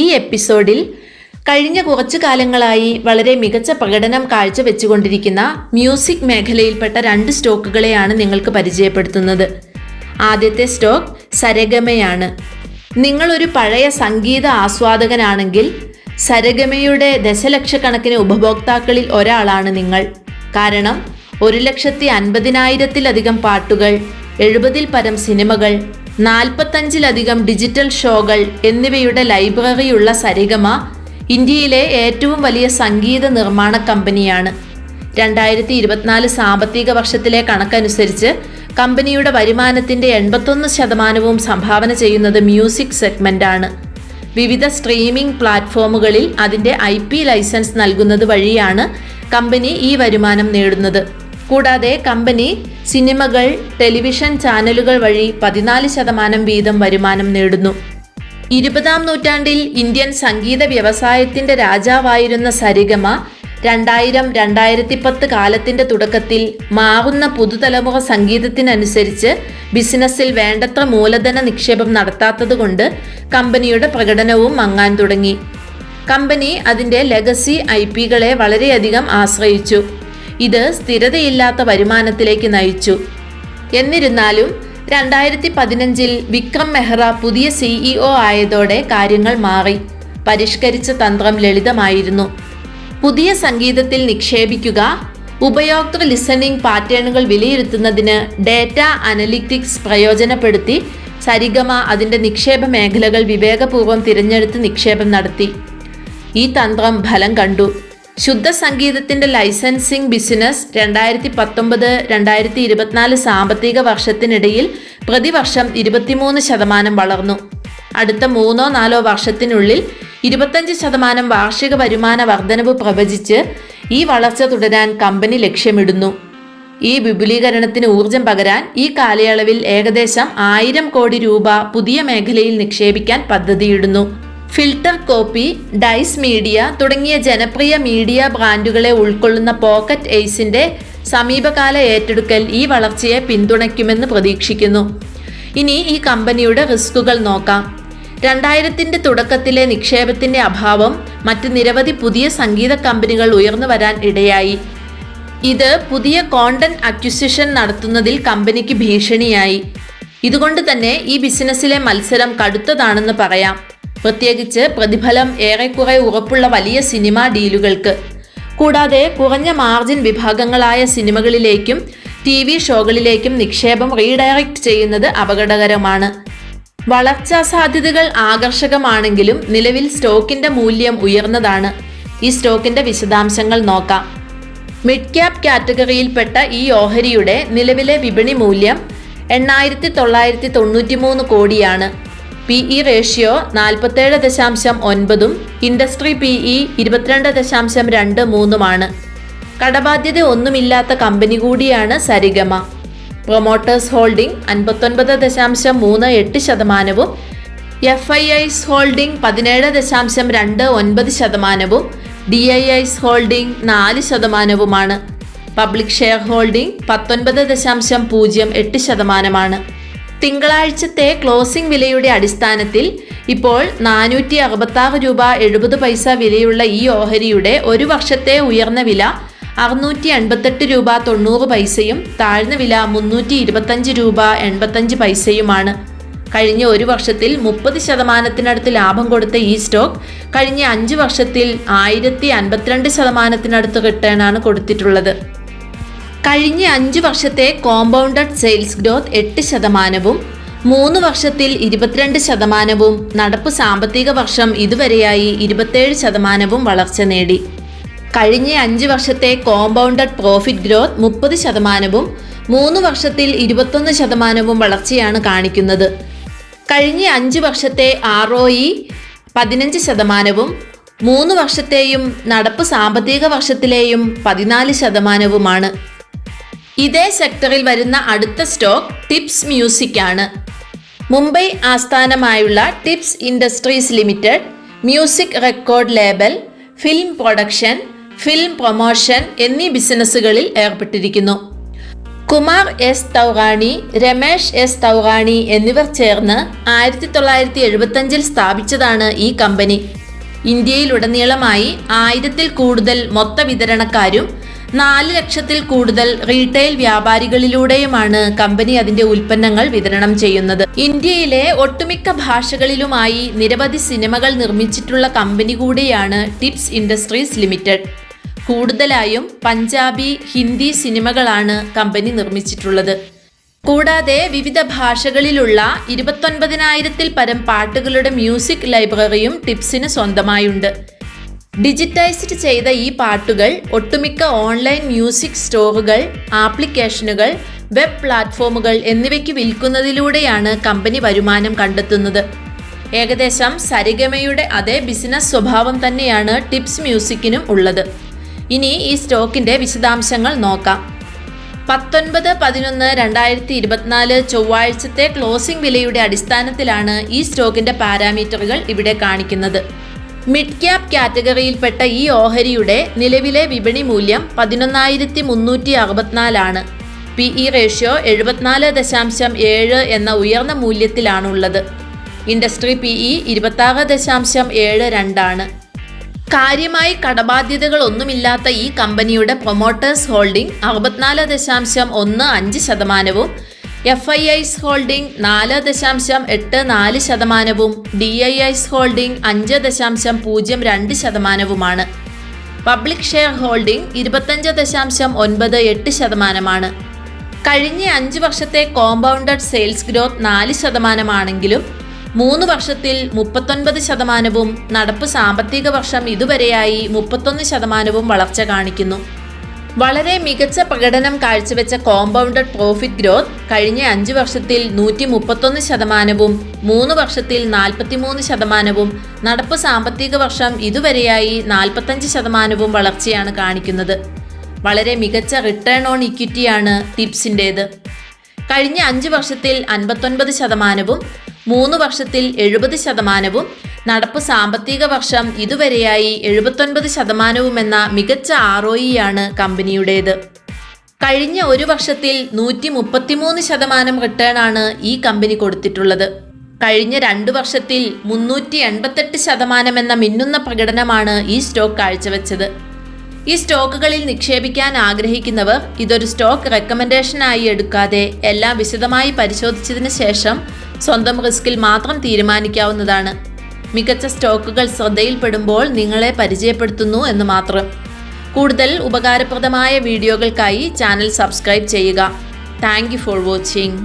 ഈ എപ്പിസോഡിൽ കഴിഞ്ഞ കുറച്ചു കാലങ്ങളായി വളരെ മികച്ച പ്രകടനം കാഴ്ചവെച്ചുകൊണ്ടിരിക്കുന്ന മ്യൂസിക് മേഖലയിൽപ്പെട്ട 2 സ്റ്റോക്കുകളെയാണ് നിങ്ങൾക്ക് പരിചയപ്പെടുത്തുന്നത്. ആദ്യത്തെ സ്റ്റോക്ക് സരഗമയാണ്. നിങ്ങളൊരു പഴയ സംഗീത ആസ്വാദകനാണെങ്കിൽ സരഗമയുടെ ദശലക്ഷക്കണക്കിന് ഉപഭോക്താക്കളിൽ ഒരാളാണ് നിങ്ങൾ. കാരണം 1,50,000-ത്തിലധികം പാട്ടുകൾ, 70-ൽ പരം സിനിമകൾ, 45-ലധികം ഡിജിറ്റൽ ഷോകൾ എന്നിവയുടെ ലൈബ്രറിയുള്ള സരിഗമ ഇന്ത്യയിലെ ഏറ്റവും വലിയ സംഗീത നിർമ്മാണ കമ്പനിയാണ്. 2024 സാമ്പത്തിക വർഷത്തിലെ കണക്കനുസരിച്ച് കമ്പനിയുടെ വരുമാനത്തിൻ്റെ 81% സംഭാവന ചെയ്യുന്നത് മ്യൂസിക് സെഗ്മെൻ്റാണ്. വിവിധ സ്ട്രീമിംഗ് പ്ലാറ്റ്ഫോമുകളിൽ അതിൻ്റെ IP ലൈസൻസ് നൽകുന്നത് വഴിയാണ് കമ്പനി ഈ വരുമാനം നേടുന്നത്. കൂടാതെ കമ്പനി സിനിമകൾ, ടെലിവിഷൻ ചാനലുകൾ വഴി 14% വീതം വരുമാനം നേടുന്നു. 20-ാം നൂറ്റാണ്ടിൽ ഇന്ത്യൻ സംഗീത വ്യവസായത്തിൻ്റെ രാജാവായിരുന്ന സരിഗമ 2000-2010 കാലത്തിൻ്റെ തുടക്കത്തിൽ മാറുന്ന പുതുതലമുറ സംഗീതത്തിനനുസരിച്ച് ബിസിനസ്സിൽ വേണ്ടത്ര മൂലധന നിക്ഷേപം നടത്താത്തതുകൊണ്ട് കമ്പനിയുടെ പ്രകടനവും മങ്ങാൻ തുടങ്ങി. കമ്പനി അതിൻ്റെ ലെഗസി IP-കളെ വളരെയധികം ആശ്രയിച്ചു. ഇത് സ്ഥിരതയില്ലാത്ത വരുമാനത്തിലേക്ക് നയിച്ചു. എന്നിരുന്നാലും 2015-ൽ വിക്രം മെഹ്റ പുതിയ CEO ആയതോടെ കാര്യങ്ങൾ മാറി. പരിഷ്കരിച്ച തന്ത്രം ലളിതമായിരുന്നു. പുതിയ സംഗീതത്തിൽ നിക്ഷേപിക്കുക, ഉപയോക്തൃ ലിസണിംഗ് പാറ്റേണുകൾ വിലയിരുത്തുന്നതിന് ഡേറ്റ അനലിറ്റിക്സ് പ്രയോജനപ്പെടുത്തി സരിഗമ അതിൻ്റെ നിക്ഷേപ മേഖലകൾ വിവേകപൂർവ്വം തിരഞ്ഞെടുത്ത് നിക്ഷേപം നടത്തി. ഈ തന്ത്രം ഫലം കണ്ടു. ശുദ്ധ സംഗീതത്തിൻ്റെ ലൈസൻസിംഗ് ബിസിനസ് 2019-2024 സാമ്പത്തിക വർഷത്തിനിടയിൽ പ്രതിവർഷം 23% വളർന്നു. അടുത്ത 3-4 വർഷത്തിനുള്ളിൽ 25% വാർഷിക വരുമാന വർധനവ് പ്രവചിച്ച് ഈ വളർച്ച തുടരാൻ കമ്പനി ലക്ഷ്യമിടുന്നു. ഈ വിപുലീകരണത്തിന് ഊർജം പകരാൻ ഈ കാലയളവിൽ ഏകദേശം 1000 കോടി രൂപ പുതിയ മേഖലയിൽ നിക്ഷേപിക്കാൻ പദ്ധതിയിടുന്നു. ഫിൽട്ടർ കോപ്പി, ഡൈസ് മീഡിയ തുടങ്ങിയ ജനപ്രിയ മീഡിയ ബ്രാൻഡുകളെ ഉൾക്കൊള്ളുന്ന പോക്കറ്റ് എയ്സിൻ്റെ സമീപകാല ഏറ്റെടുക്കൽ ഈ വളർച്ചയെ പിന്തുണയ്ക്കുമെന്ന് പ്രതീക്ഷിക്കുന്നു. ഇനി ഈ കമ്പനിയുടെ റിസ്കുകൾ നോക്കാം. 2000-ന്റെ തുടക്കത്തിലെ നിക്ഷേപത്തിൻ്റെ അഭാവം മറ്റ് നിരവധി പുതിയ സംഗീത കമ്പനികൾ ഉയർന്നു വരാൻ ഇടയായി. ഇത് പുതിയ കോണ്ടന്റ് അക്വിസിഷൻ നടത്തുന്നതിൽ കമ്പനിക്ക് ഭീഷണിയായി. ഇതുകൊണ്ട് തന്നെ ഈ ബിസിനസ്സിലെ മത്സരം കടുത്തതാണെന്ന് പറയാം, പ്രത്യേകിച്ച് പ്രതിഫലം ഏറെക്കുറെ ഉറപ്പുള്ള വലിയ സിനിമാ ഡീലുകൾക്ക്. കൂടാതെ കുറഞ്ഞ മാർജിൻ വിഭാഗങ്ങളായ സിനിമകളിലേക്കും TV ഷോകളിലേക്കും നിക്ഷേപം റീഡയറക്റ്റ് ചെയ്യുന്നത് അപകടകരമാണ്. വളർച്ചാ സാധ്യതകൾ ആകർഷകമാണെങ്കിലും നിലവിൽ സ്റ്റോക്കിൻ്റെ മൂല്യം ഉയർന്നതാണ്. ഈ സ്റ്റോക്കിൻ്റെ വിശദാംശങ്ങൾ നോക്കാം. മിഡ് ക്യാപ് കാറ്റഗറിയിൽപ്പെട്ട ഈ ഓഹരിയുടെ നിലവിലെ വിപണി മൂല്യം 8,993 കോടിയാണ്. PE റേഷ്യോ 47.9-ഉം ഇൻഡസ്ട്രി PE 22.23-ഉമാണ്. കടബാധ്യത ഒന്നുമില്ലാത്ത കമ്പനി കൂടിയാണ് സരിഗമ. പ്രൊമോട്ടേഴ്സ് ഹോൾഡിംഗ് 59.38%-ഉം FIIs ഹോൾഡിംഗ് 17.29%-ഉം DIIs ഹോൾഡിംഗ് 4%-ഉമാണ്. പബ്ലിക് ഷെയർ ഹോൾഡിംഗ് 19.08%-ആണ്. തിങ്കളാഴ്ചത്തെ ക്ലോസിംഗ് വിലയുടെ അടിസ്ഥാനത്തിൽ ഇപ്പോൾ 466 രൂപ 70 പൈസ വിലയുള്ള ഈ ഓഹരിയുടെ ഒരു വർഷത്തെ ഉയർന്ന വില 688 രൂപ 90 പൈസയും താഴ്ന്ന വില 325 രൂപ 85 പൈസയുമാണ്. കഴിഞ്ഞ ഒരു വർഷത്തിൽ 30%-നടുത്ത് ലാഭം കൊടുത്ത ഈ സ്റ്റോക്ക് കഴിഞ്ഞ 5 വർഷത്തിൽ 1052%-നടുത്ത് റിട്ടേണാണ് കൊടുത്തിട്ടുള്ളത്. കഴിഞ്ഞ 5 വർഷത്തെ കോമ്പൗണ്ടഡ് സെയിൽസ് ഗ്രോത്ത് 8%-ഉം 3 വർഷത്തിൽ 22%-ഉം നടപ്പ് സാമ്പത്തിക വർഷം ഇതുവരെയായി 27%-ഉം വളർച്ച നേടി. കഴിഞ്ഞ 5 വർഷത്തെ കോമ്പൗണ്ടഡ് പ്രോഫിറ്റ് ഗ്രോത്ത് 30%-ഉം 3 വർഷത്തിൽ 21%-ഉം വളർച്ചയാണ് കാണിക്കുന്നത്. കഴിഞ്ഞ 5 വർഷത്തെ ROE 15%-ഉം 3 വർഷത്തെയും നടപ്പ് സാമ്പത്തിക വർഷത്തിലെയും 14%-ഉമാണ്. ഇതേ സെക്ടറിൽ വരുന്ന അടുത്ത സ്റ്റോക്ക് ടിപ്സ് മ്യൂസിക് ആണ്. മുംബൈ ആസ്ഥാനമായുള്ള tips industries limited music record label, film production, film promotion എന്നീ ബിസിനസ്സുകളിൽ ഏർപ്പെട്ടിരിക്കുന്നു. കുമാർ എസ് തൗറാണി, രമേഷ് എസ് തൗറാണി എന്നിവർ ചേർന്ന് 1975 സ്ഥാപിച്ചതാണ് ഈ കമ്പനി. ഇന്ത്യയിലുടനീളമായി 1000-ൽ കൂടുതൽ മൊത്ത വിതരണക്കാരും 4 ലക്ഷത്തിൽ കൂടുതൽ റീറ്റെയിൽ വ്യാപാരികളിലൂടെയുമാണ് കമ്പനി അതിന്റെ ഉൽപ്പന്നങ്ങൾ വിതരണം ചെയ്യുന്നത്. ഇന്ത്യയിലെ ഒട്ടുമിക്ക ഭാഷകളിലുമായി നിരവധി സിനിമകൾ നിർമ്മിച്ചിട്ടുള്ള കമ്പനി കൂടിയാണ് ടിപ്സ് ഇൻഡസ്ട്രീസ് ലിമിറ്റഡ്. കൂടുതലായും പഞ്ചാബി, ഹിന്ദി സിനിമകളാണ് കമ്പനി നിർമ്മിച്ചിട്ടുള്ളത്. കൂടാതെ വിവിധ ഭാഷകളിലുള്ള 29,000-ൽ പരം പാട്ടുകളുടെ മ്യൂസിക് ലൈബ്രറിയും ടിപ്സിന് സ്വന്തമായുണ്ട്. ഡിജിറ്റൈസ്ഡ് ചെയ്ത ഈ പാട്ടുകൾ ഒട്ടുമിക്ക ഓൺലൈൻ മ്യൂസിക് സ്റ്റോറുകൾ, ആപ്ലിക്കേഷനുകൾ, വെബ് പ്ലാറ്റ്ഫോമുകൾ എന്നിവയ്ക്ക് വിൽക്കുന്നതിലൂടെയാണ് കമ്പനി വരുമാനം കണ്ടെത്തുന്നത്. ഏകദേശം സരിഗമയുടെ അതേ ബിസിനസ് സ്വഭാവം തന്നെയാണ് ടിപ്സ് മ്യൂസിക്കിനും ഉള്ളത്. ഇനി ഈ സ്റ്റോക്കിന്റെ വിശദാംശങ്ങൾ നോക്കാം. 19/11/2024 ചൊവ്വാഴ്ചത്തെ ക്ലോസിംഗ് വിലയുടെ അടിസ്ഥാനത്തിലാണ് ഈ സ്റ്റോക്കിന്റെ പാരാമീറ്ററുകൾ ഇവിടെ കാണിക്കുന്നത്. മിഡ് ക്യാപ് കാറ്റഗറിയിൽപ്പെട്ട ഈ ഓഹരിയുടെ നിലവിലെ വിപണി മൂല്യം 11,364 ആണ്. PE റേഷ്യോ 74.7 എന്ന ഉയർന്ന മൂല്യത്തിലാണുള്ളത്. ഇൻഡസ്ട്രി PE 26.72 ആണ്. കാര്യമായി കടബാധ്യതകൾ ഒന്നുമില്ലാത്ത ഈ കമ്പനിയുടെ promoters holding 64.15%, FIIs holding 4.84%, DIIs holding 5.02%. Public share holding 25.98%. കഴിഞ്ഞ 5 വർഷത്തെ കോമ്പൗണ്ടഡ് സെയിൽസ് ഗ്രോത്ത് 4% ആണെങ്കിലും 3 വർഷത്തിൽ 39%, നടപ്പ് സാമ്പത്തിക വർഷം ഇതുവരെയായി 31% വളർച്ച കാണിക്കുന്നു. വളരെ മികച്ച പ്രകടനം കാഴ്ചവെച്ച കോമ്പൗണ്ടഡ് പ്രോഫിറ്റ് ഗ്രോത്ത് കഴിഞ്ഞ 5 വർഷത്തിൽ 131%, 3 വർഷത്തിൽ 43%, നടപ്പ് സാമ്പത്തിക വർഷം ഇതുവരെയായി 45% വളർച്ചയാണ് കാണിക്കുന്നത്. വളരെ മികച്ച റിട്ടേൺ ഓൺ ഇക്വിറ്റിയാണ് ടിപ്സിൻ്റേത്. കഴിഞ്ഞ 5 വർഷത്തിൽ 59%, 3 വർഷത്തിൽ 70%, നടപ്പ് സാമ്പത്തിക വർഷം ഇതുവരെയായി 79% എന്ന മികച്ച ROE ആണ് കമ്പനിയുടേത്. കഴിഞ്ഞ 1 വർഷത്തിൽ 133% റിട്ടേൺ ആണ് ഈ കമ്പനി കൊടുത്തിട്ടുള്ളത്. കഴിഞ്ഞ 2 വർഷത്തിൽ 388% എന്ന മിന്നുന്ന പ്രകടനമാണ് ഈ സ്റ്റോക്ക് കാഴ്ചവെച്ചത്. ഈ സ്റ്റോക്കുകളിൽ നിക്ഷേപിക്കാൻ ആഗ്രഹിക്കുന്നവർ ഇതൊരു സ്റ്റോക്ക് റെക്കമെൻഡേഷനായി എടുക്കാതെ എല്ലാം വിശദമായി പരിശോധിച്ചതിന് ശേഷം സ്വന്തം റിസ്കിൽ മാത്രം തീരുമാനിക്കാവുന്നതാണ്. മികച്ച സ്റ്റോക്കുകൾ ശ്രദ്ധയിൽപ്പെടുമ്പോൾ നിങ്ങളെ പരിചയപ്പെടുത്തുന്നു എന്ന് മാത്രം. കൂടുതൽ ഉപകാരപ്രദമായ വീഡിയോകൾക്കായി ചാനൽ സബ്സ്ക്രൈബ് ചെയ്യുക. Thank you for watching.